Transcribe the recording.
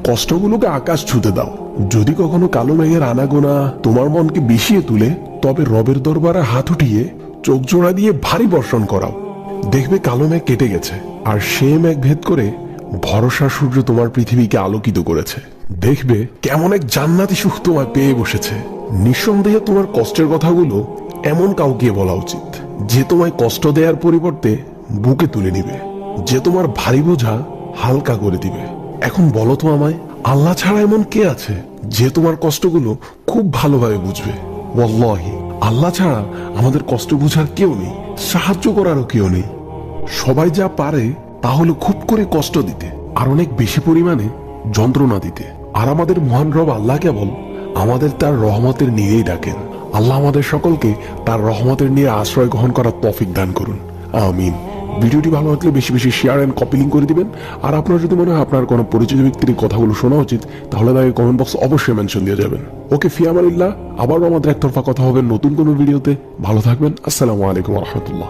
কষ্টগুলোকে আকাশ ছুতে দাও। যদি কখনো কালো মেঘের আনাগোনা তোমার মনকে বিষিয়ে তুলে, তবে রবের দরবারে হাত উঠিয়ে চোখ জোড়া দিয়ে ভারী বর্ষণ করাও। দেখবে কালো মেঘ কেটে গেছে, আর সে মেঘ ভেদ করে ভরসা সূর্য তোমার পৃথিবীকে আলোকিত করেছে। দেখবে কেমন এক জান্নাতি সুখ তোমায় পেয়ে বসেছে। নিঃসন্দেহে তোমার কষ্টের কথাগুলো এমন কাউকে বলা উচিত, যে তোমায় কষ্ট দেওয়ার পরিবর্তে বুকে তুলে নিবে, যে তোমার ভারী বোঝা হালকা করে দিবে। এখন বলো তো আমায়, আল্লাহ ছাড়া এমন কে আছে যে তোমার কষ্টগুলো খুব ভালোভাবে বুঝবে? ওয়াল্লাহি, আল্লাহ ছাড়া আমাদের কষ্ট বুঝার কেউ নেই, সাহায্য করারও কেউ নেই। সবাই যা পারে তা হলো খুব করে কষ্ট দিতে, আর অনেক বেশি পরিমাণে যন্ত্রণা দিতে। আর আমাদের মহান রব আল্লাহ কেবল আমাদের তার রহমতের নিয়েই ডাকেন। আল্লাহ আমাদের সকলকে তার রহমতের নিয়ে আশ্রয় গ্রহণ করার তৌফিক দান করুন, আমিন। ভিডিওটি ভালো লাগলে বেশি বেশি শেয়ার এন্ড কপি লিংক করে দিবেন। আর আপনার যদি মনে হয় আপনার কোনো পরিচিত ব্যক্তির কথাগুলো শোনা উচিত, তাহলে তাকে কমেন্ট বক্স অবশ্যই মেনশন দিয়ে যাবেন। ওকে, ফি আমানিল্লাহ। আবারও আমাদের একতরফা কথা হবে নতুন কোনো ভিডিওতে। ভালো থাকবেন। আসসালামু আলাইকুম ওয়া রাহমাতুল্লাহ।